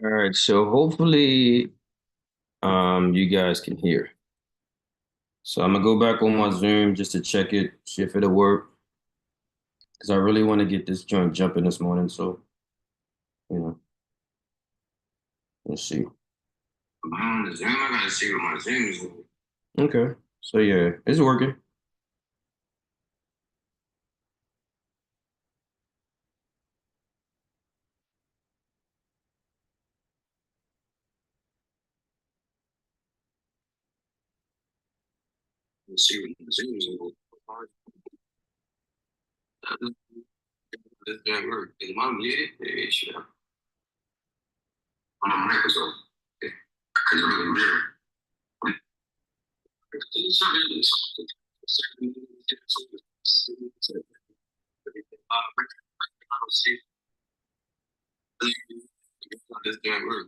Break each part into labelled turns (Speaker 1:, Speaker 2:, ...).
Speaker 1: All right, so hopefully you guys can hear. So I'm gonna go back on my Zoom just to check it, see if it'll work. Because I really want to get this joint jumping this morning. So, you know, let's see. I'm on the Zoom. I gotta see what my Zoom is doing. Okay. So yeah, it's working. Let's see what the Zoom is doing. This doesn't work. Is my muted? Maybe it should. On a Microsoft. Because I'm in the mirror. This doesn't work.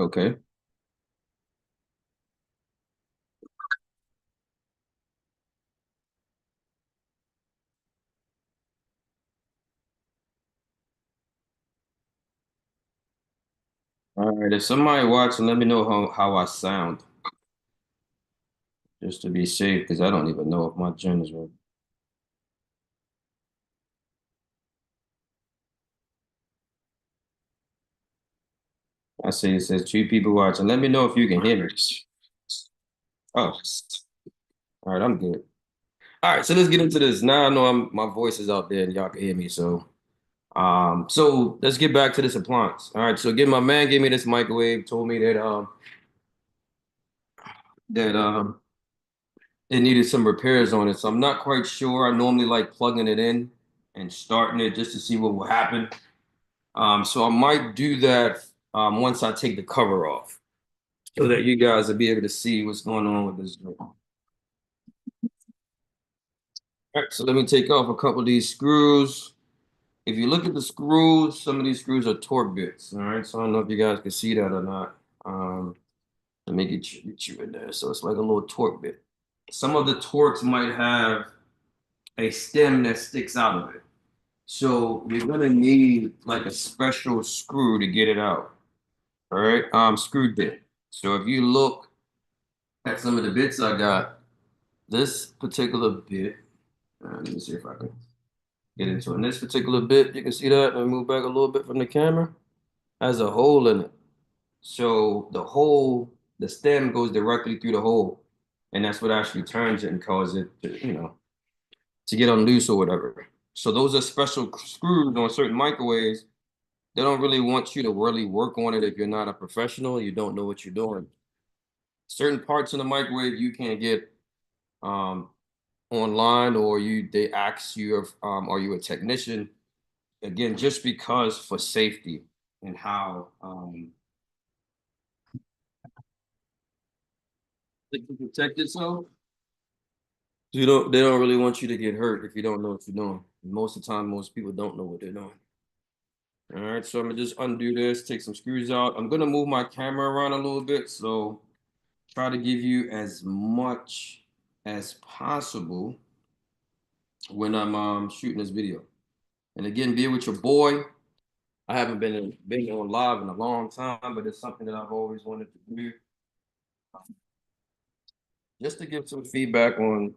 Speaker 1: Okay. All right. If somebody watching, let me know how I sound, just to be safe, because I don't even know if my gen is working. I see it says two people watching. Let me know if you can hear me. Oh, all right, I'm good. All right, so let's get into this. Now I know my voice is out there and y'all can hear me. So let's get back to this appliance. All right, so again, my man gave me this microwave, told me that it needed some repairs on it. So I'm not quite sure. I normally like plugging it in and starting it just to see what will happen. So I might do that once I take the cover off, so that you guys will be able to see what's going on with this. All right, so let me take off a couple of these screws. If you look at the screws, some of these screws are torque bits. All right, so I don't know if you guys can see that or not. Let me get you in there. So it's like a little torque bit. Some of the torques might have a stem that sticks out of it. So you're gonna need like a special screw to get it out. All right, screw bit. So if you look at some of the bits I got, this particular bit, let me see if I can get into it. In this particular bit, you can see that. Let me move back a little bit from the camera. Has a hole in it. So the stem goes directly through the hole, and that's what actually turns it and causes it to get unloose or whatever. So those are special screws on certain microwaves. They don't really want you to really work on it if you're not a professional. You don't know what you're doing. Certain parts in the microwave you can't get um, online, or they ask you if are you a technician? Again, just because for safety and how they can protect yourself. They don't really want you to get hurt if you don't know what you're doing. Most of the time, most people don't know what they're doing. All right, so I'm gonna just undo this, take some screws out. I'm gonna move my camera around a little bit, so try to give you as much as possible when I'm shooting this video. And again, be with your boy. I haven't been on live in a long time, but it's something that I've always wanted to do, just to give some feedback on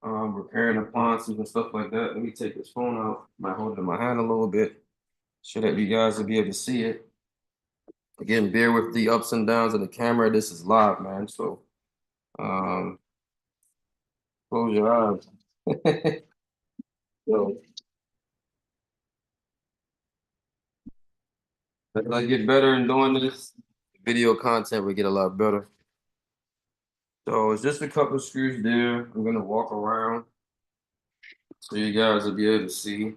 Speaker 1: repairing appliances and stuff like that. Let me take this phone out, might hold it in my hand a little bit so that you guys will be able to see it. Again, bear with the ups and downs of the camera. This is live, man. So um, close your eyes. So as I get better in doing this, video content will get a lot better. So it's just a couple of screws there. I'm gonna walk around so you guys will be able to see.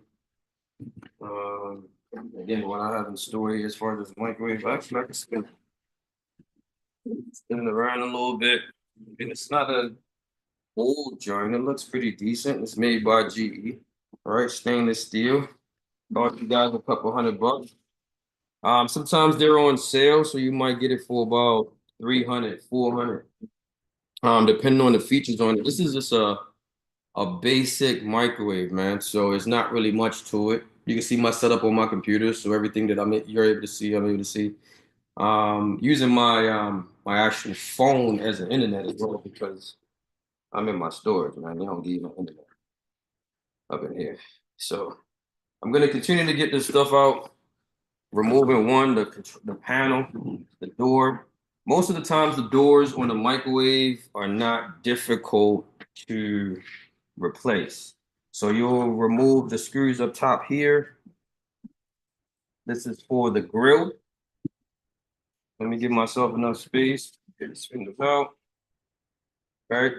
Speaker 1: Um, Again, what I have in store here as far as this microwave, actually, I can spin it around a little bit. And it's not a old joint. It looks pretty decent. It's made by GE. All right, stainless steel. Cost you guys a couple $100. Sometimes they're on sale, so you might get it for about 300, 400. Depending on the features on it. This is just a basic microwave, man. So it's not really much to it. You can see my setup on my computer, so everything that you're able to see, I'm able to see. Using my actual phone as an internet as well because I'm in my storage, man. They don't give no internet up in here. So I'm gonna continue to get this stuff out, removing the panel, the door. Most of the times the doors on the microwave are not difficult to replace. So you'll remove the screws up top here. This is for the grill. Let me give myself enough space. Get the spindles out. Right.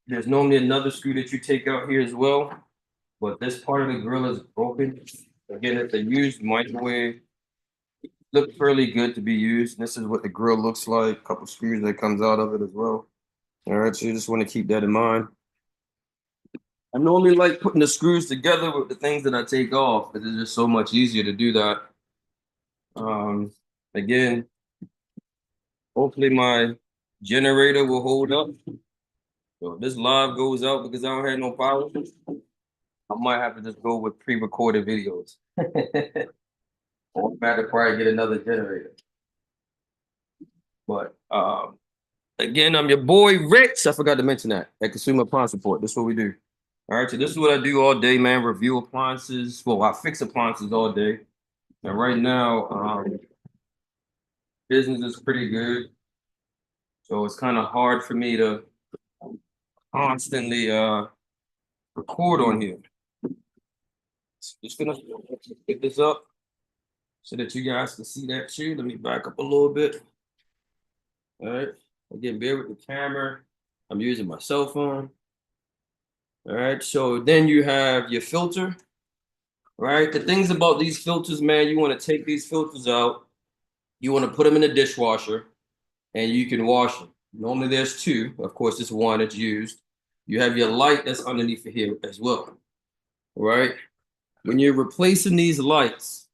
Speaker 1: There's normally another screw that you take out here as well, but this part of the grill is broken. Again, it's a used microwave. Looks fairly good to be used. This is what the grill looks like. A couple screws that comes out of it as well. All right, so you just want to keep that in mind. I normally like putting the screws together with the things that I take off, but it's just so much easier to do that. Again, hopefully my generator will hold up. So if this live goes out because I don't have no power, I might have to just go with pre-recorded videos. Or I have to probably get another generator. But again, I'm your boy Rich. I forgot to mention that at Consumer Appliance Support. This is what we do. All right, so this is what I do all day, man. Review appliances. Well, I fix appliances all day. And right now, business is pretty good. So it's kind of hard for me to constantly record on here. So just gonna pick this up so that you guys can see that too. Let me back up a little bit. All right. Again, bear with the camera. I'm using my cell phone. All right. So then you have your filter. Right. The things about these filters, man, you want to take these filters out. You want to put them in the dishwasher and you can wash them. Normally there's two. Of course, this one that's used. You have your light that's underneath it here as well. Right. When you're replacing these lights,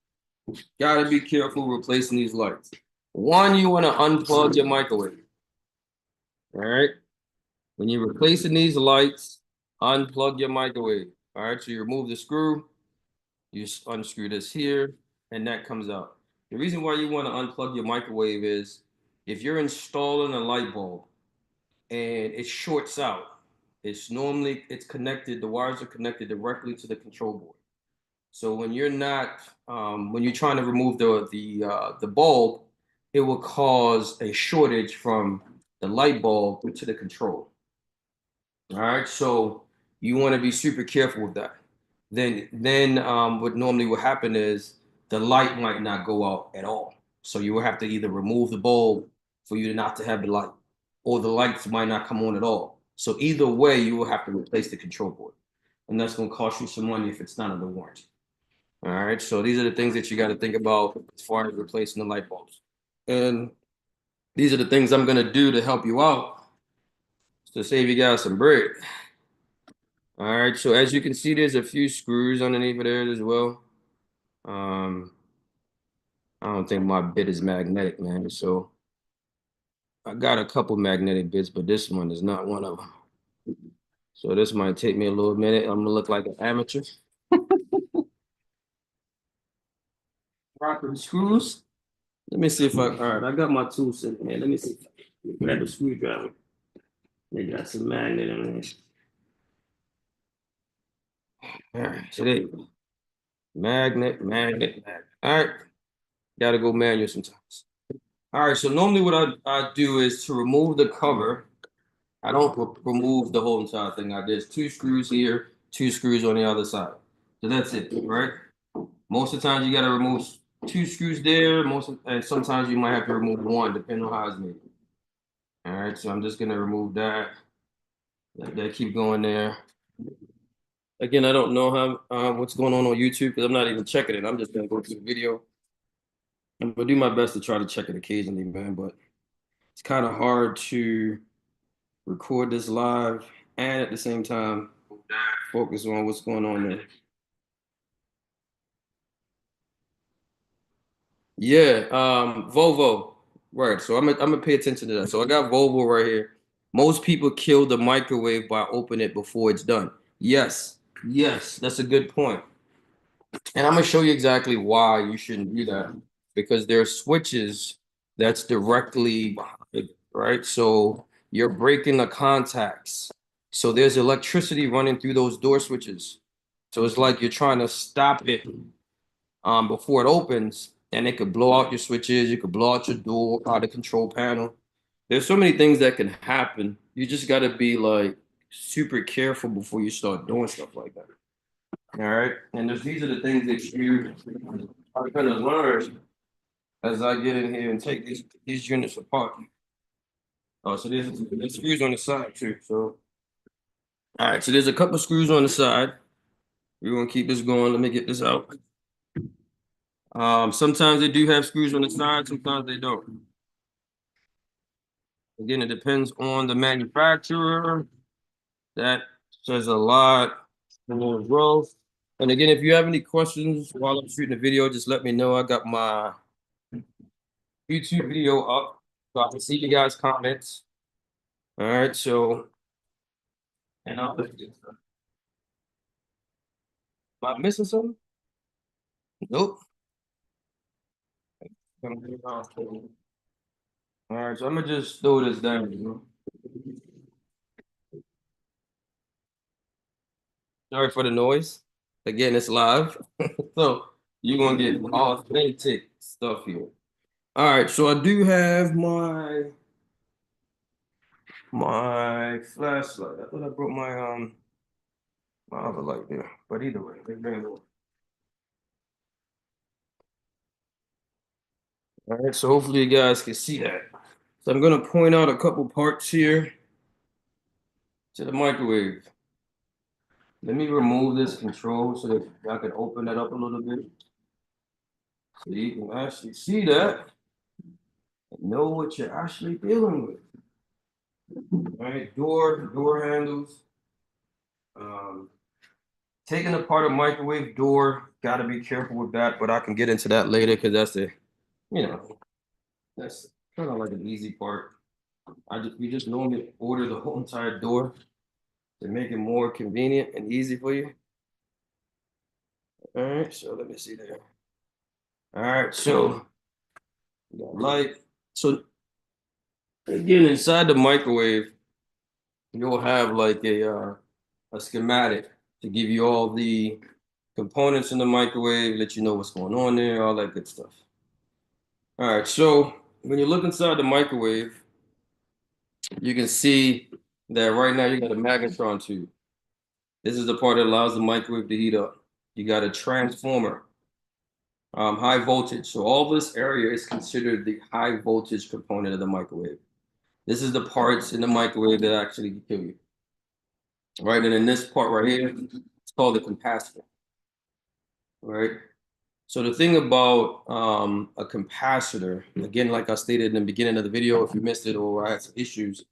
Speaker 1: gotta be careful replacing these lights. One, you want to unplug your microwave. All right. When you're replacing these lights, unplug your microwave. All right. So you remove the screw, you unscrew this here, and that comes out. The reason why you want to unplug your microwave is if you're installing a light bulb and it shorts out, it's connected, the wires are connected directly to the control board. So when you're not when you're trying to remove the bulb, it will cause a shortage from the light bulb to the control. All right, so you want to be super careful with that. Then what normally will happen is the light might not go out at all. So you will have to either remove the bulb for you not to have the light, or the lights might not come on at all. So either way, you will have to replace the control board, and that's going to cost you some money if it's not under warranty. All right, so these are the things that you got to think about as far as replacing the light bulbs. And these are the things I'm going to do to help you out to save you guys some bread. All right, so as you can see, there's a few screws underneath of there as well. I don't think my bit is magnetic, man. So I got a couple magnetic bits, but this one is not one of them. So this might take me a little minute. I'm gonna look like an amateur. Proper screws. Let me see if all right, I got my tools in here. Let me see. Grab a screwdriver. They got some magnet in there. All right, so there you go. Magnet. All right, gotta go manual sometimes. All right, so normally what I do is to remove the cover. I don't remove the whole entire thing. There's two screws here, two screws on the other side. So that's it, right? Most of the times you gotta remove two screws there. And sometimes you might have to remove one, depending on how it's made. All right, so I'm just gonna remove that. Let that keep going there. Again, I don't know how what's going on YouTube because I'm not even checking it. I'm just gonna go through the video. I'm gonna do my best to try to check it occasionally, man, but it's kind of hard to record this live and at the same time focus on what's going on there. Yeah, Volvo. Right. So I'm gonna pay attention to that. So I got Volvo right here. Most people kill the microwave by opening it before it's done. Yes, yes, that's a good point. And I'm gonna show you exactly why you shouldn't do that. Because there are switches that's directly behind it, right? So you're breaking the contacts. So there's electricity running through those door switches. So it's like you're trying to stop it before it opens, and it could blow out your switches, you could blow out your door, out the control panel. There's so many things that can happen. You just got to be like super careful before you start doing stuff like that. All right, and these are the things that you are going to learn as I get in here and take these units apart. Oh, so there's screws on the side too. So, all right, so there's a couple screws on the side. We're gonna keep this going. Let me get this out. Sometimes they do have screws on the side, sometimes they don't. Again, it depends on the manufacturer. That says a lot for growth. And again, if you have any questions while I'm shooting the video, just let me know. I got my YouTube video up so I can see you guys' comments. All right, so and I'll am I missing something? Nope. All right, so I'm gonna just throw this down. Sorry for the noise. Again, it's live. So you're gonna get authentic stuff here. All right, so I do have my flashlight. I thought I brought my other light there. But either way, let's bring it over. All right, so hopefully you guys can see that. So I'm gonna point out a couple parts here to the microwave. Let me remove this control so that I can open that up a little bit. So you can actually see that and know what you're actually dealing with. All right, door handles. Um, Taking apart a microwave door, got to be careful with that, but I can get into that later because you know, that's kind of like an easy part. We just normally order the whole entire door to make it more convenient and easy for you. All right, so let me see there. All right, so we got light. So again, inside the microwave, you'll have like a schematic to give you all the components in the microwave, let you know what's going on there, all that good stuff. All right, so when you look inside the microwave, you can see that right now you got a magnetron tube. This is the part that allows the microwave to heat up. You got a transformer, high voltage. So all this area is considered the high voltage component of the microwave. This is the parts in the microwave that actually kill you. Right, and in this part right here, it's called the capacitor. Right. So the thing about a capacitor, again, like I stated in the beginning of the video, if you missed it or I had some issues,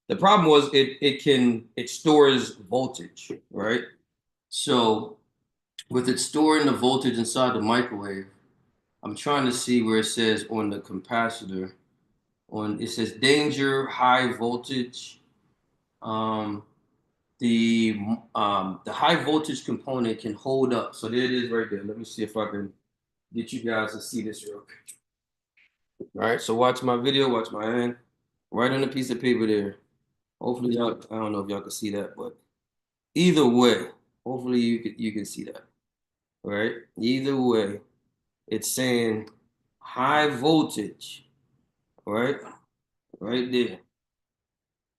Speaker 1: the problem was it stores voltage, right? So with it storing the voltage inside the microwave, I'm trying to see where it says on the capacitor, it says danger, high voltage. Um, the high voltage component can hold up. So there it is right there. Let me see if I can get you guys to see this real quick. All right, so watch my video, watch my hand, right on a piece of paper there. Hopefully y'all, I don't know if y'all can see that, but either way, hopefully you can see that. All right. Either way, it's saying high voltage, all right? Right there.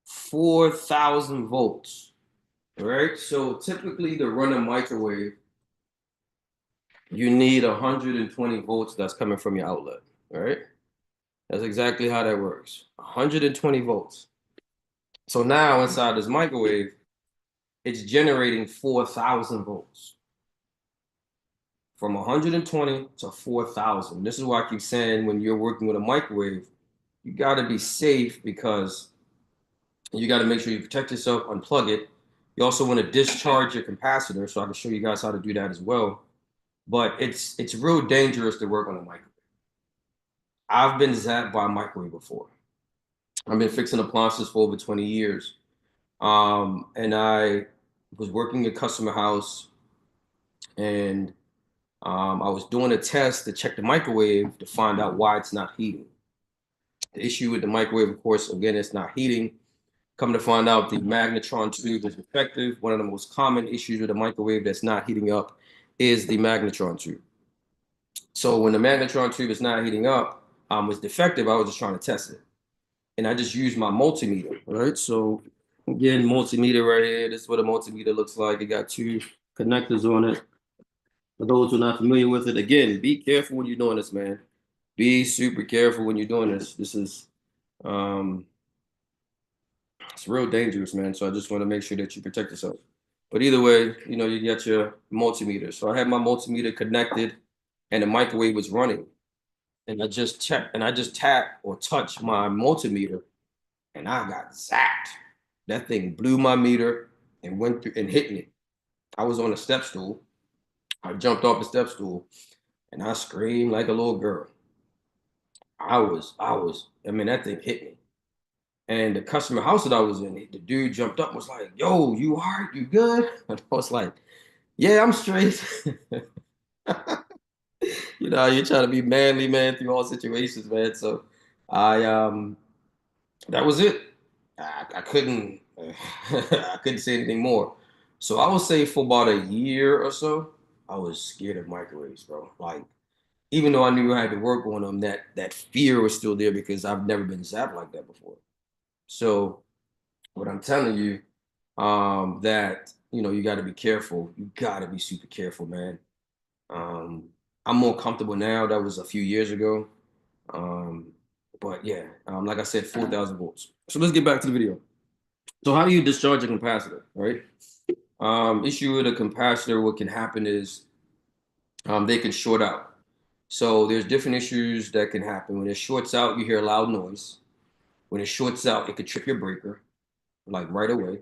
Speaker 1: 4,000 volts. All right. So typically to run a microwave, you need 120 volts that's coming from your outlet. All right. That's exactly how that works. 120 volts. So now inside this microwave, it's generating 4,000 volts from 120 to 4,000. This is why I keep saying when you're working with a microwave, you got to be safe because You got to make sure you protect yourself, unplug it. You also want to discharge your capacitor, so I can show you guys how to do that as well. But it's real dangerous to work on a microwave. I've been zapped by a microwave before. I've been fixing appliances for over 20 years. And I was working in a customer house, and I was doing a test to check the microwave to find out why it's not heating. The issue with the microwave, of course, again, it's not heating. Come to find out, the magnetron tube is defective. One of the most common issues with a microwave that's not heating up is the magnetron tube. So when the magnetron tube is not heating up, was defective, I was just trying to test it. And I just used my multimeter, right? So again, multimeter right here. This is what a multimeter looks like. It got two connectors on it. For those who are not familiar with it, again, be careful when you're doing this, man. Be super careful when you're doing this. This is it's real dangerous, man. So I just want to make sure that you protect yourself. But either way, you get your multimeter. So I had my multimeter connected and the microwave was running. And I just checked and I just tapped or touched my multimeter and I got zapped. That thing blew my meter and went through and hit me. I was on a step stool. I jumped off the step stool and I screamed like a little girl. I mean, that thing hit me. And the customer house that I was in, the dude jumped up and was like, "Yo, you all right? You good?" And I was like, "Yeah, I'm straight." You're trying to be manly, man, through all situations, man. So I that was it. I couldn't I couldn't say anything more. So I would say for about a year or so, I was scared of microwaves, bro. Like even though I knew I had to work on them, that fear was still there because I've never been zapped like that before. So what I'm telling you, that you got to be careful. You got to be super careful, man. Um, I'm more comfortable now. That was a few years ago. Um, but yeah, like I said, 4,000 volts. So let's get back to the video. So how do you discharge a capacitor, right? Issue with a capacitor, what can happen is they can short out. So there's different issues that can happen. When it shorts out, you hear a loud noise. When it shorts out, it could trip your breaker, like right away.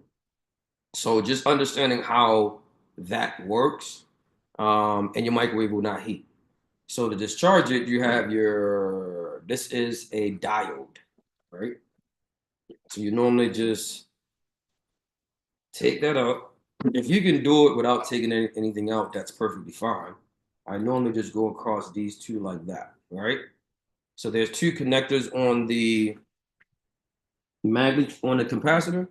Speaker 1: So just understanding how that works, and your microwave will not heat. So to discharge it, you have this is a diode, right? So you normally just take that out. If you can do it without taking anything out, that's perfectly fine. I normally just go across these two like that, right? So there's two connectors on the magnet on the capacitor.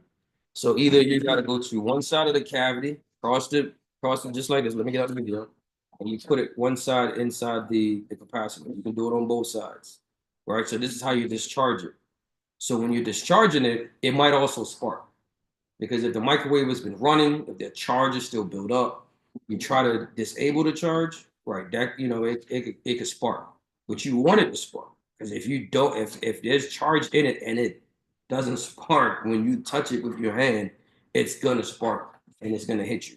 Speaker 1: So either you got to go to one side of the cavity, cross it just like this. Let me get out the video. And you put it one side inside the capacitor. You can do it on both sides, right? So this is how you discharge it. So when you're discharging it, it might also spark because if the microwave has been running, if the charge is still built up, you try to disable the charge, right? That it could spark, but you want it to spark because if you don't, if there's charge in it and it doesn't spark when you touch it with your hand, it's gonna spark and it's gonna hit you.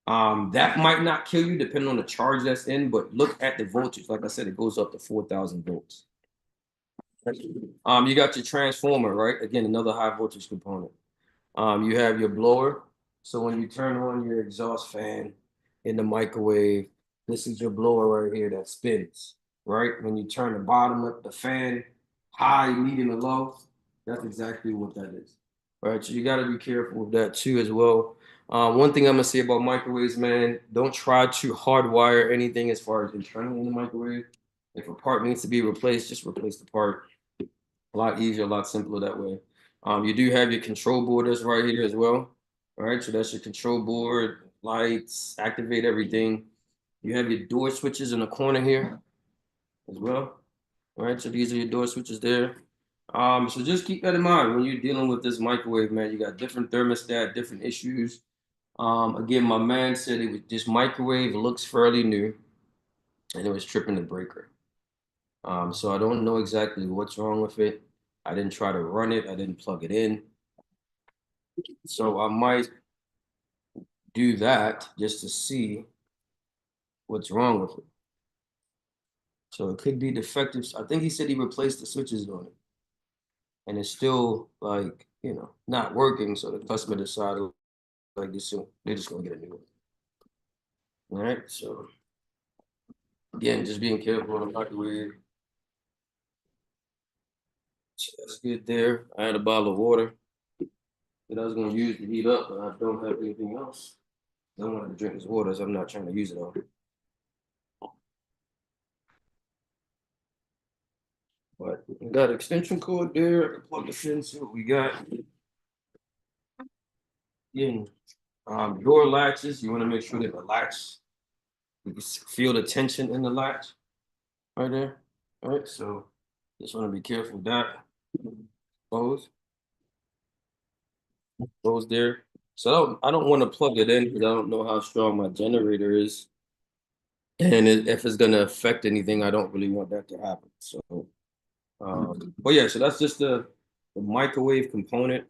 Speaker 1: That might not kill you depending on the charge that's in, but look at the voltage. Like I said, it goes up to 4,000 volts. You got your transformer, right? Again, another high voltage component. You have your blower. So when you turn on your exhaust fan in the microwave, this is your blower right here that spins, right? When you turn the bottom of the fan high, medium, and low, that's exactly what that is. Right? So you got to be careful with that too as well. One thing I'm gonna say about microwaves, man, don't try to hardwire anything as far as internally in the microwave. If a part needs to be replaced, just replace the part. A lot easier, a lot simpler that way. You do have your control board that's right here as well. All right, so that's your control board, lights, activate everything. You have your door switches in the corner here as well. All right, so these are your door switches there. So just keep that in mind when you're dealing with this microwave, man. You got different thermostat, different issues. Again, my man said this microwave looks fairly new, and it was tripping the breaker. So I don't know exactly what's wrong with it. I didn't try to run it. I didn't plug it in. So I might do that just to see what's wrong with it. So it could be defective. I think he said he replaced the switches on it. And it's still like, not working. So the customer decided like this, so they're just gonna get a new one. All right. So again, just being careful on the microwave. So that's good there. I had a bottle of water that I was gonna use to heat up, but I don't have anything else. I wanted to drink this water, so I'm not trying to use it all. But we got an extension cord there. I can plug this in, see what we got. Again, door latches, you want to make sure that the latch, you can feel the tension in the latch right there. All right, so just want to be careful with that. Close there. So I don't want to plug it in because I don't know how strong my generator is. And if it's going to affect anything, I don't really want that to happen. So, but yeah, so that's just the microwave component.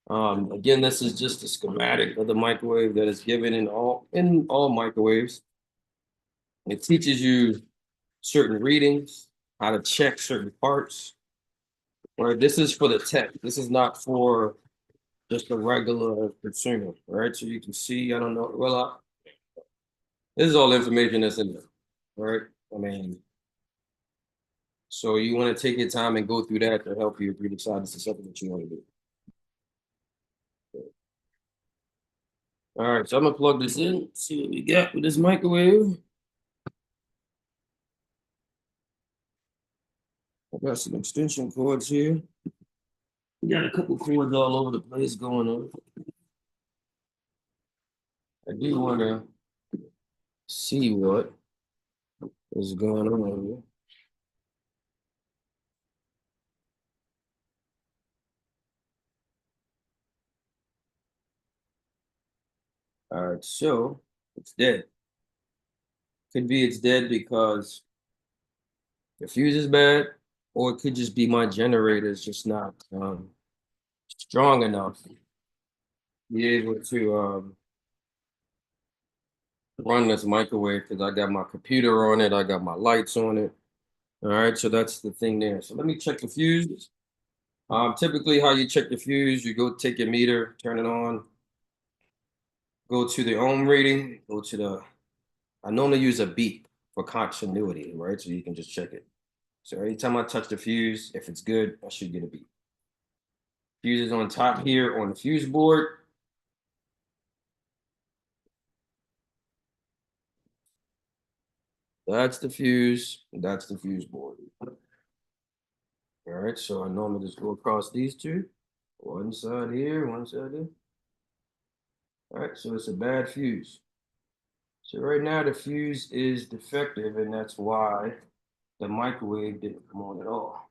Speaker 1: Again, this is just a schematic of the microwave that is given in all microwaves. It teaches you certain readings, how to check certain parts. Right, this is for the tech. This is not for just a regular consumer. Right, so you can see. I don't know. Well, this is all information that's in there. Right, I mean, so you want to take your time and go through that to help you if you decide this is something that you want to do. All right, so I'm gonna plug this in. See what we got with this microwave. I got some extension cords here. We got a couple cords all over the place going on. I do want to see what is going on here. All right, so it's dead. Could be it's dead because the fuse is bad, or it could just be my generator is just not strong enough to be able to run this microwave because I got my computer on it, I got my lights on it. All right, so that's the thing there. So let me check the fuse. Typically, how you check the fuse, you go take your meter, turn it on, go to the ohm reading, go to I normally use a beep for continuity, right? So you can just check it. So anytime I touch the fuse, if it's good, I should get a beep. Fuse is on top here on the fuse board. That's the fuse. That's the fuse board. All right, so I normally just go across these two. One side here, one side there. All right, so it's a bad fuse. So right now the fuse is defective, and that's why the microwave didn't come on at all.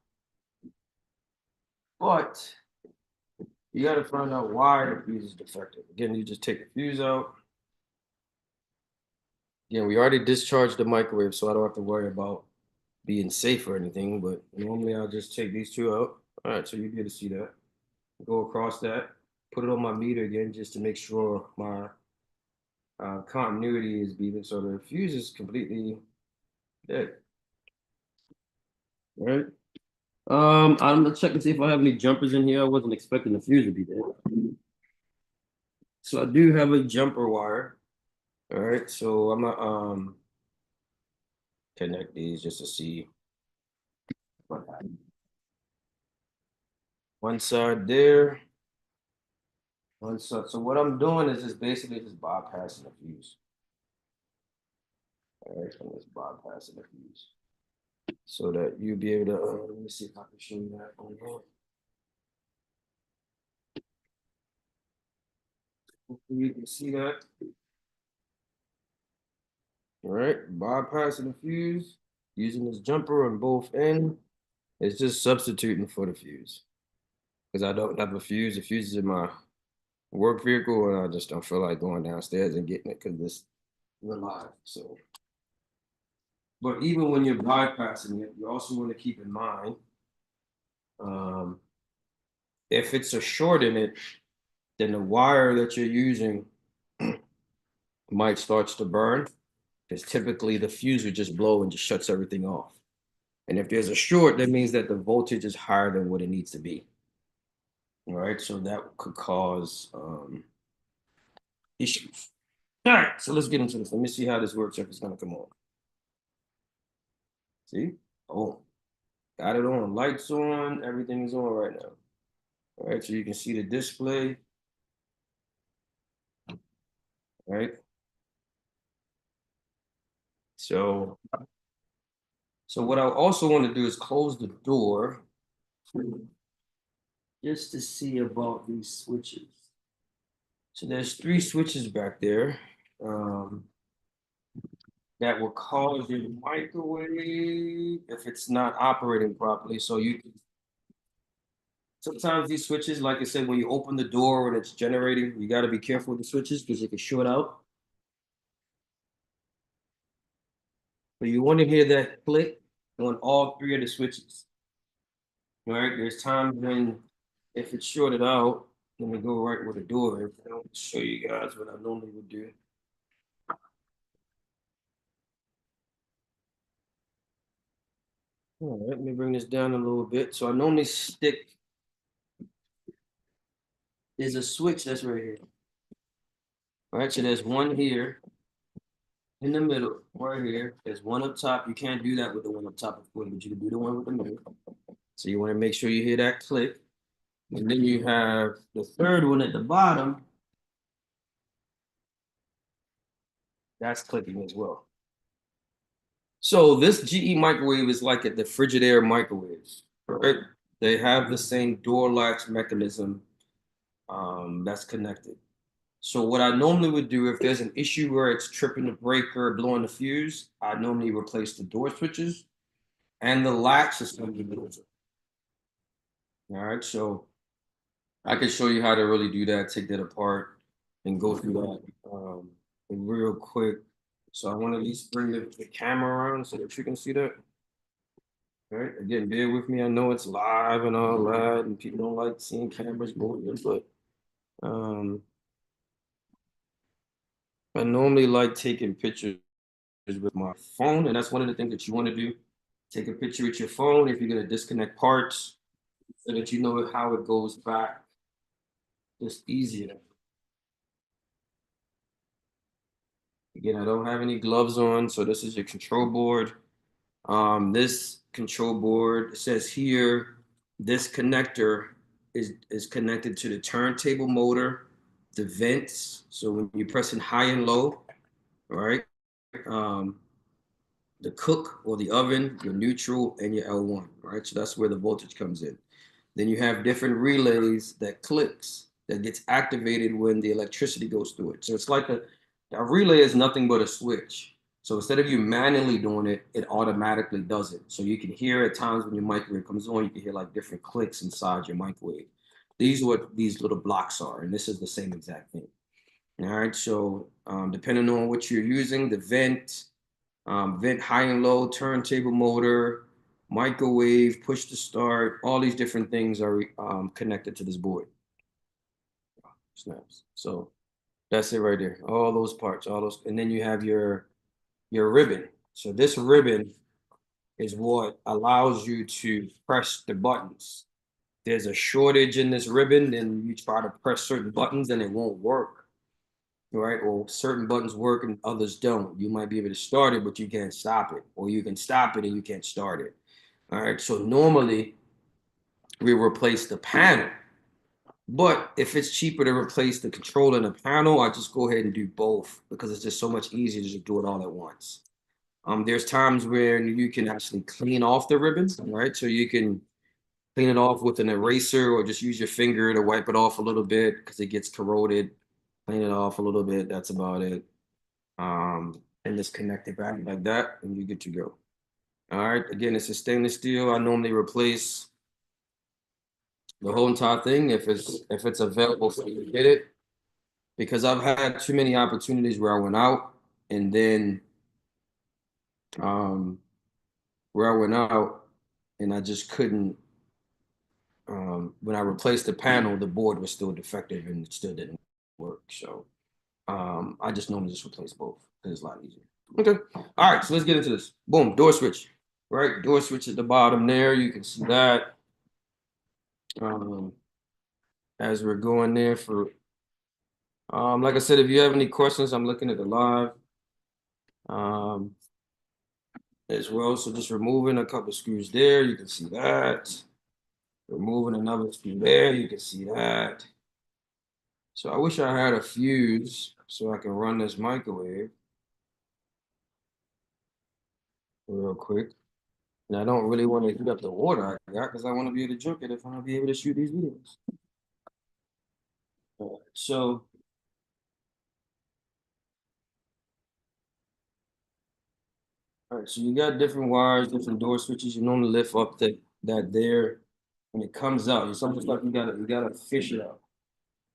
Speaker 1: But you got to find out why the fuse is defective. Again, you just take the fuse out. Again, we already discharged the microwave, so I don't have to worry about being safe or anything, but normally I'll just take these two out. All right, so you'll be able to see that. Go across that, put it on my meter again just to make sure my continuity is beeping. So the fuse is completely dead. All right. I'm gonna check and see if I have any jumpers in here. I wasn't expecting the fuse to be dead. So I do have a jumper wire. All right, so I'm gonna connect these just to see what happens. One side there, one side. So what I'm doing is just basically just bypassing the fuse. All right, I'm just bypassing the fuse so that you'll be able to. Let me see if I can show you that on here. Hopefully you can see that. All right, bypassing the fuse, using this jumper on both ends. It's just substituting for the fuse because I don't have a fuse. The fuse is in my work vehicle, and I just don't feel like going downstairs and getting it because this we're live. So, but even when you're bypassing it, you also want to keep in mind if it's a short in it, then the wire that you're using might start to burn because typically the fuse would just blow and just shuts everything off. And if there's a short, that means that the voltage is higher than what it needs to be. All right, so that could cause issues. All right, so let's get into this. Let me see how this works if it's gonna come on. See? Oh, got it on. Lights on. Everything is on right now. All right, so you can see the display. All right. So, so what I also want to do is close the door just to see about these switches. So there's 3 switches back there that will cause your microwave if it's not operating properly. So you can sometimes these switches, like I said, when you open the door and it's generating, you got to be careful with the switches because it can short out. But you want to hear that click on all 3 of the switches. All right, there's times when if it's shorted out, let me go right where the door is. I'll show you guys what I normally would do. All right, let me bring this down a little bit. So I normally stick, there's a switch that's right here. All right, so there's one here in the middle, right here. There's one up top. You can't do that with the one up top, of course, but you can do the one with the middle. So you want to make sure you hear that click. And then you have the third one at the bottom. That's clicking as well. So this GE microwave is like the Frigidaire microwaves, right? They have the same door latch mechanism that's connected. So what I normally would do if there's an issue where it's tripping the breaker, blowing the fuse, I normally replace the door switches and the latch system. All right, so I can show you how to really do that, take that apart, and go through that real quick. So I want to at least bring the camera around so that you can see that. All right, again, bear with me. I know it's live and all that, and people don't like seeing cameras moving, but I normally like taking pictures with my phone, and that's one of the things that you want to do. Take a picture with your phone if you're going to disconnect parts so that you know how it goes back. Just easier. Again, I don't have any gloves on, so this is your control board. This control board, it says here, this connector is connected to the turntable motor, the vents. So when you're pressing high and low, all right, the cook or the oven, your neutral, and your L1, right? So that's where the voltage comes in. Then you have different relays that clicks that gets activated when the electricity goes through it. So it's like a relay is nothing but a switch. So instead of you manually doing it, it automatically does it. So you can hear at times when your microwave comes on, you can hear like different clicks inside your microwave. These are what these little blocks are, and this is the same exact thing. All right, so depending on what you're using, the vent high and low, turntable motor, microwave, push to start, all these different things are connected to this board. Snaps. So that's it right there. All those parts, all those, and then you have your ribbon. So this ribbon is what allows you to press the buttons. There's a shortage in this ribbon, then you try to press certain buttons and it won't work. Right? Or certain buttons work and others don't. You might be able to start it, but you can't stop it. Or you can stop it and you can't start it. All right. So normally we replace the panel. But if it's cheaper to replace the controller and the panel, I just go ahead and do both because it's just so much easier to just do it all at once. There's times where you can actually clean off the ribbons, right? So you can clean it off with an eraser or just use your finger to wipe it off a little bit because it gets corroded. Clean it off a little bit. That's about it. And just connect it back like that, and you're good to go. All right. Again, it's a stainless steel. I normally replace the whole entire thing if it's available for you to get it, because I've had too many opportunities where I went out and then um, where I went out and I just couldn't. When I replaced the panel, the board was still defective and it still didn't work. So I just normally just replace both because it's a lot easier. Okay. All right. So let's get into this. Boom. Door switch. Right. Door switch at the bottom there. You can see that. as we're going there for, like I said, if you have any questions, I'm looking at the live as well. So just removing a couple screws there, you can see that. Removing another screw there, you can see that. So I wish I had a fuse so I can run this microwave real quick. And I don't really want to heat up the water I got because I want to be able to drink it if I want to be able to shoot these videos. All right, so all right, so you got different wires, different door switches. You normally lift up that there when it comes out. It's almost like you gotta fish it out.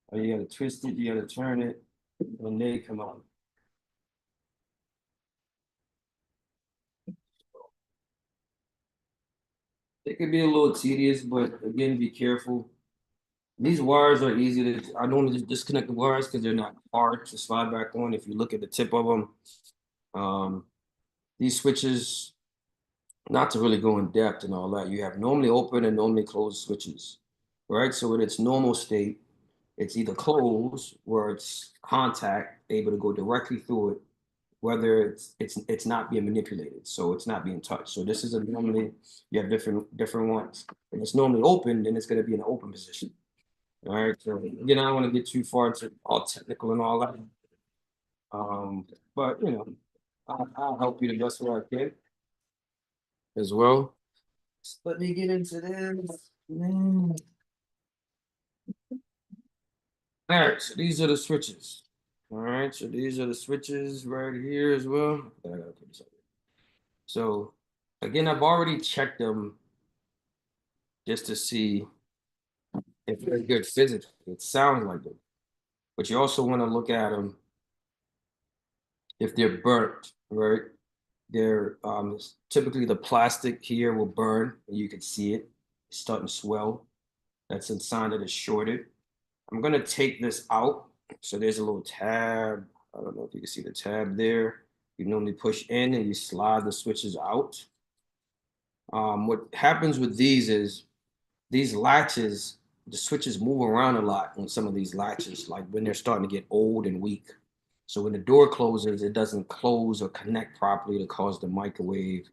Speaker 1: Or you gotta twist it, you gotta turn it, and they come out. It could be a little tedious, but again, be careful. These wires are easy to, I normally just disconnect the wires because they're not hard to slide back on. If you look at the tip of them, um, these switches, not to really go in depth and all that, you have normally open and normally closed switches, right? So in its normal state, it's either closed where it's contact able to go directly through it, whether it's not being manipulated, so it's not being touched. So this is a normally you have different ones. When it's normally open, then it's going to be in an open position. All right. So again, I don't want to get too far into all technical and all that. But you know, I'll help you the best way I can as well. Let me get into this. All right, so these are the switches. All right, so these are the switches right here as well. I gotta put this up. So again, I've already checked them just to see if they're good physically. It sounds like them, but you also want to look at them if they're burnt, right? They're typically the plastic here will burn, and you can see it it's starting to swell. That's a sign that it's shorted. I'm gonna take this out. So there's a little tab. I don't know if you can see the tab there. You normally push in and you slide the switches out. What happens with these is these latches, the switches move around a lot on some of these latches, like when they're starting to get old and weak. So when the door closes, it doesn't close or connect properly to cause the microwave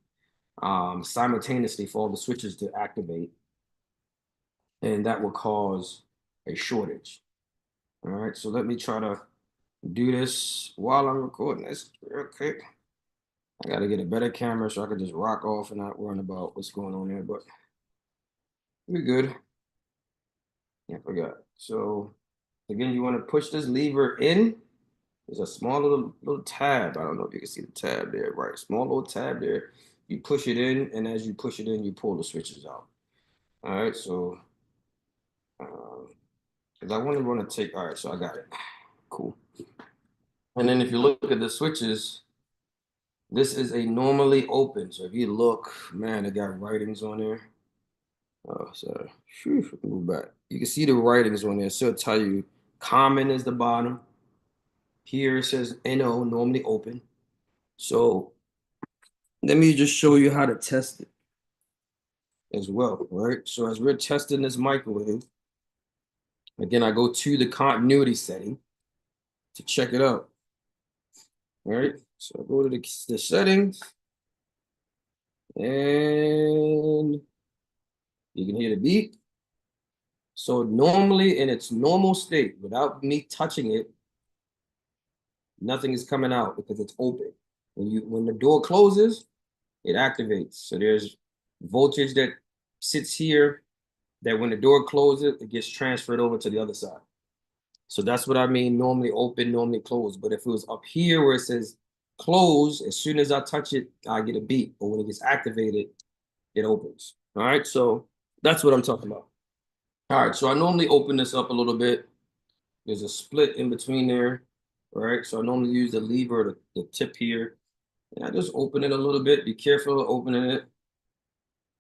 Speaker 1: simultaneously for all the switches to activate. And that will cause a shortage. All right, so let me try to do this while I'm recording this real quick. I got to get a better camera so I can just rock off and not worrying about what's going on there, but we're good. Yeah, I forgot. So again, you want to push this lever in. There's a small little tab. I don't know if you can see the tab there, right? Small little tab there. You push it in, and as you push it in, you pull the switches out. All right, so because I want to take, all right, so I got it. Cool. And then if you look at the switches, this is a normally open. So if you look, man, it got writings on there. Oh, sorry. Whew, move back. You can see the writings on there. So it'll tell you common is the bottom. Here it says NO, normally open. So let me just show you how to test it as well, right? So as we're testing this microwave, again, I go to the continuity setting to check it out. All right. So I go to the settings and you can hear the beep. So normally in its normal state, without me touching it, nothing is coming out because it's open. When the door closes, it activates. So there's voltage that sits here that when the door closes, it gets transferred over to the other side. So that's what I mean, normally open, normally closed. But if it was up here where it says close, as soon as I touch it, I get a beep. But when it gets activated, it opens. All right, so that's what I'm talking about. All right, so I normally open this up a little bit. There's a split in between there, right? So I normally use the lever, the tip here, and I just open it a little bit. Be careful of opening it.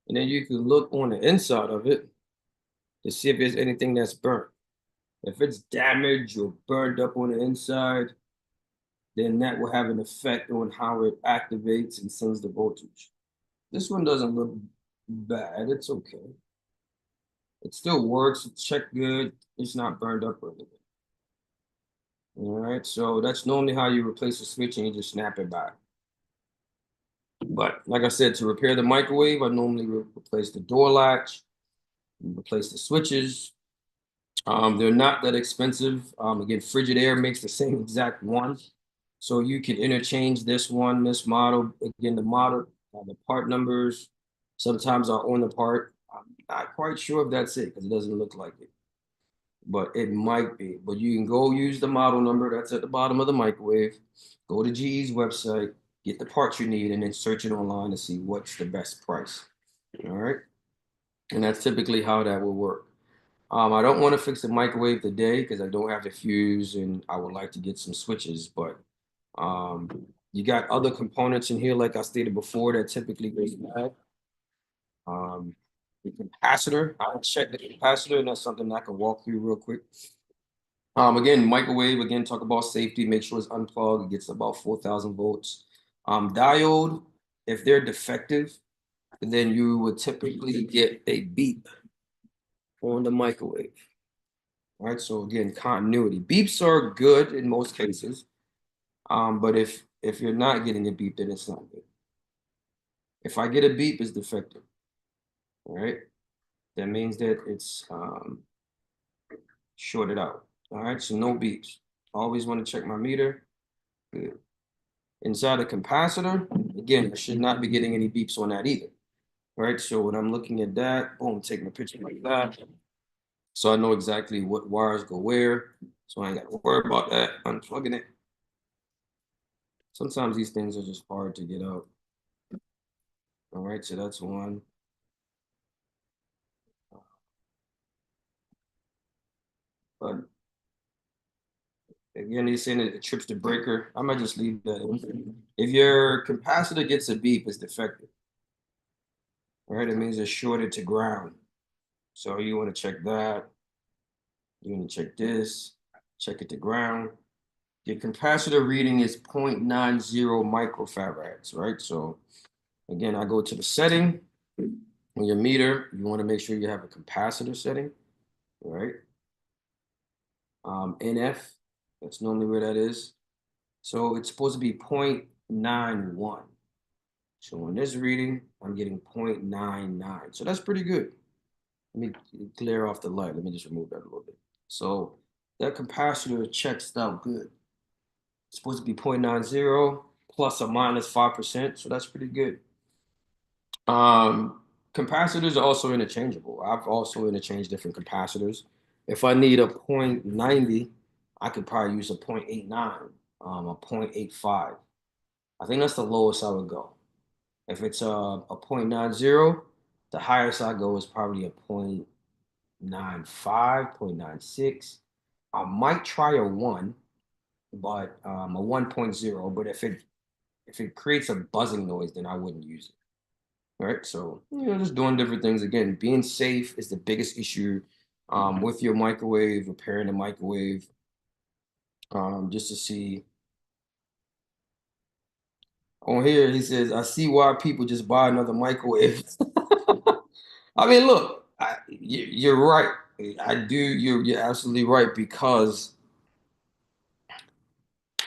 Speaker 1: And then you can look on the inside of it to see if there's anything that's burnt. If it's damaged or burned up on the inside, then that will have an effect on how it activates and sends the voltage. This one doesn't look bad. It's okay. It still works. It's checked good. It's not burned up or anything. All right, so that's normally how you replace the switch, and you just snap it back. But like I said, to repair the microwave, I normally replace the door latch, replace the switches. They're not that expensive. Again, Frigidaire makes the same exact one. So you can interchange this one, this model. Again, the model, the part numbers sometimes are on the part. I'm not quite sure if that's it because it doesn't look like it, but it might be. But you can go use the model number that's at the bottom of the microwave. Go to GE's website, get the parts you need, and then search it online to see what's the best price. All right. And that's typically how that will work. I don't want to fix the microwave today because I don't have the fuse and I would like to get some switches, but you got other components in here, like I stated before, that typically goes bad. Um, the capacitor, I'll check the capacitor, and that's something I can walk through real quick. Again, microwave, again, talk about safety, make sure it's unplugged, it gets about 4,000 volts. Diode, if they're defective, then you would typically get a beep on the microwave. All right, so again, continuity. Beeps are good in most cases, but if you're not getting a beep, then it's not good. If I get a beep, it's defective. All right, that means that it's shorted out. All right, so no beeps. Always want to check my meter. Good. Inside the capacitor, again, I should not be getting any beeps on that either. All right, so when I'm looking at that, boom, taking a picture like that. So I know exactly what wires go where. So I ain't got to worry about that. Unplugging it. Sometimes these things are just hard to get out. All right, so that's one. But again, he's saying it trips the breaker. I might just leave that in. If your capacitor gets a beep, it's defective. All right, it means it's shorted to ground. So you want to check that. You want to check this. Check it to ground. Your capacitor reading is 0.90 microfarads, right? So again, I go to the setting on your meter. You want to make sure you have a capacitor setting, all right? NF, that's normally where that is. So it's supposed to be 0.91. So on this reading, I'm getting 0.99. So that's pretty good. Let me clear off the light. Let me just remove that a little bit. So that capacitor checks out good. It's supposed to be 0.90 plus or minus 5%. So that's pretty good. Capacitors are also interchangeable. I've also interchanged different capacitors. If I need a 0.90, I could probably use a 0.89, a 0.85. I think that's the lowest I would go. If it's a 0.90, the highest I go is probably a 0.95, 0.96. I might try a 1, but a 1.0, but if it creates a buzzing noise, then I wouldn't use it. All right, so just doing different things. Again, being safe is the biggest issue with your microwave, repairing the microwave, just to see. On here, he says, I see why people just buy another microwave. I mean, look, you're right. I do. You're absolutely right because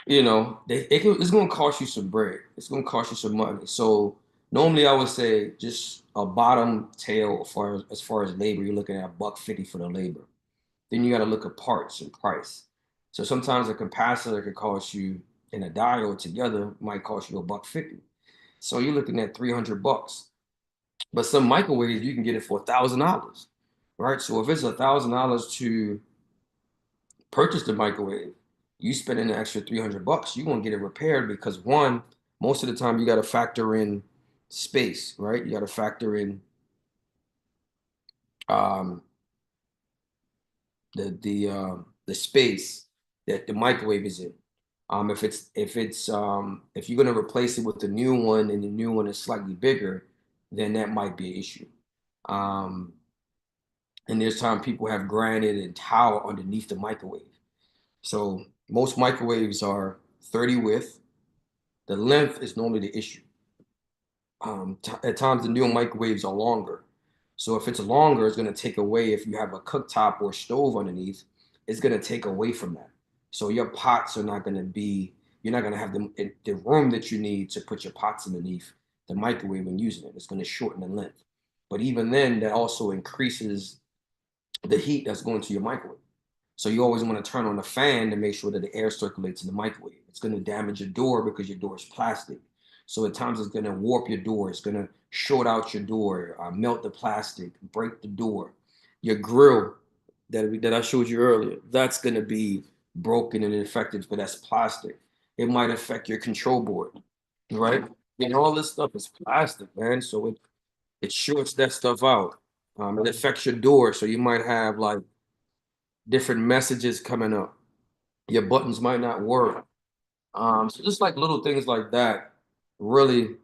Speaker 1: it's going to cost you some bread. It's going to cost you some money. So normally, I would say just a bottom tail as far as labor. You're looking at $1.50 for the labor. Then you got to look at parts and price. So sometimes a capacitor could cost you, and a diode together might cost you $1.50. So you're looking at $300. But some microwaves you can get it for $1,000, right? So if it's $1,000 to purchase the microwave, you spend an extra $300, you're gonna get it repaired because one, most of the time you got to factor in space, right? You got to factor in um, the space that the microwave is in. If you're gonna replace it with the new one and the new one is slightly bigger, then that might be an issue. Um, and there's time people have granite and tile underneath the microwave. So most microwaves are 30 width. The length is normally the issue. At times the newer microwaves are longer. So if it's longer, it's going to take away, if you have a cooktop or stove underneath, it's going to take away from that. So your pots are not going to be, you're not going to have the room that you need to put your pots underneath the microwave when using it. It's going to shorten the length. But even then, that also increases the heat that's going to your microwave. So you always want to turn on the fan to make sure that the air circulates in the microwave. It's going to damage your door because your door is plastic. So at times it's going to warp your door. It's going to short out your door, melt the plastic, break the door. Your grill that I showed you earlier, that's going to be broken and infected, but that's plastic. It might affect your control board, right? And all this stuff is plastic, man. So it shorts that stuff out. It affects your door. So you might have like different messages coming up. Your buttons might not work. So just like little things like that, really,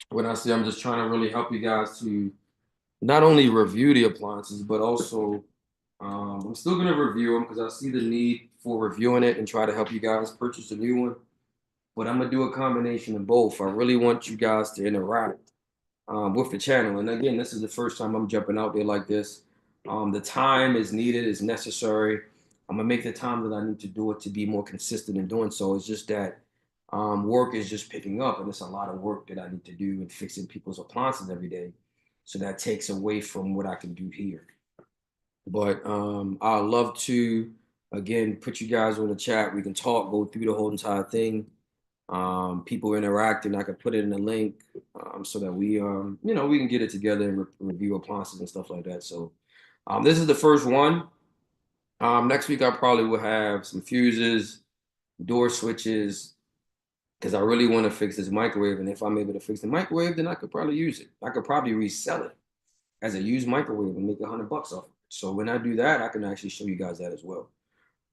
Speaker 1: when I say I'm just trying to really help you guys to not only review the appliances, but also I'm still going to review them because I see the need for reviewing it and try to help you guys purchase a new one. But I'm going to do a combination of both. I really want you guys to interact with the channel. And again, this is the first time I'm jumping out there like this. The time is needed, is necessary. I'm gonna make the time that I need to do it to be more consistent in doing so. It's just that work is just picking up, and it's a lot of work that I need to do in fixing people's appliances every day. So that takes away from what I can do here. But I'd love to again put you guys on the chat. We can talk, go through the whole entire thing. People interacting. I could put it in a link so that we, we can get it together and review appliances and stuff like that. So this is the first one. Next week I probably will have some fuses, door switches, because I really want to fix this microwave. And if I'm able to fix the microwave, then I could probably use it. I could probably resell it as a used microwave and make $100 off it. So when I do that, I can actually show you guys that as well.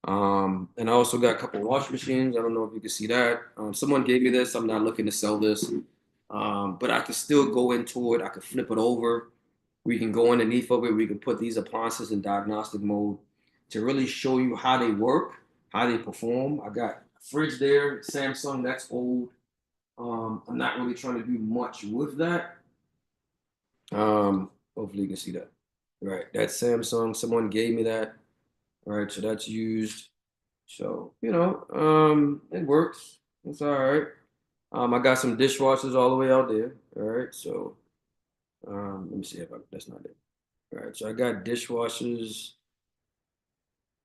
Speaker 1: And I also got a couple of wash machines. I don't know if you can see that. Someone gave me this. I'm not looking to sell this. But I can still go into it. I can flip it over. We can go underneath of it. We can put these appliances in diagnostic mode to really show you how they work, how they perform. I got a fridge there, Samsung, that's old. I'm not really trying to do much with that. Hopefully you can see that. Right, that's Samsung. Someone gave me that. All right, so that's used. So, it works. It's all right. I got some dishwashers all the way out there. All right, so let me see if that's not it. All right, so I got dishwashers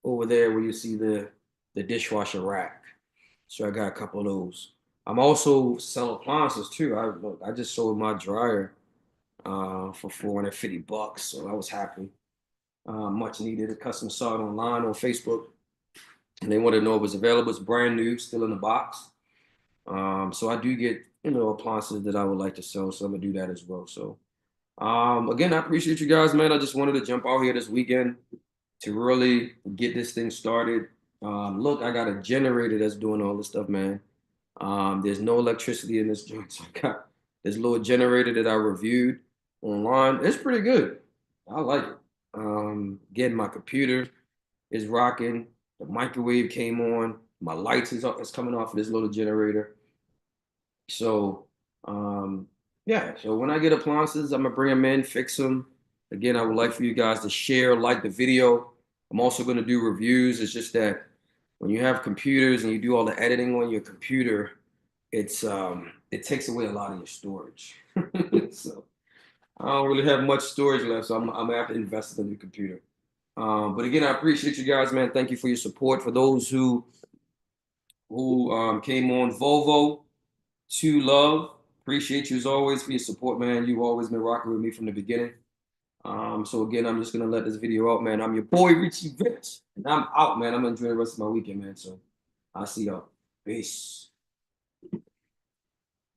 Speaker 1: over there where you see the dishwasher rack. So I got a couple of those. I'm also selling appliances too. I just sold my dryer for $450, so I was happy. Much needed. A customer saw it online on Facebook, and they wanted to know if it was available. It's brand new, still in the box. So I do get, appliances that I would like to sell. So I'm gonna do that as well. So again, I appreciate you guys, man. I just wanted to jump out here this weekend to really get this thing started. Look, I got a generator that's doing all this stuff, man. There's no electricity in this joint. So I got this little generator that I reviewed online. It's pretty good. I like it. Again, my computer is rocking. The microwave came on. My lights is coming off of this little generator. So, yeah. So when I get appliances, I'm gonna bring them in, fix them. Again, I would like for you guys to share, like the video. I'm also gonna do reviews. It's just that when you have computers and you do all the editing on your computer, it takes away a lot of your storage. So I don't really have much storage left, so I'm gonna have to invest in the computer. But again, I appreciate you guys, man. Thank you for your support. For those who came on Volvo to Love, appreciate you as always for your support, man. You've always been rocking with me from the beginning. So again, I'm just gonna let this video out, man. I'm your boy Richie Rich, and I'm out, man. I'm gonna enjoy the rest of my weekend, man. So I'll see y'all. Peace.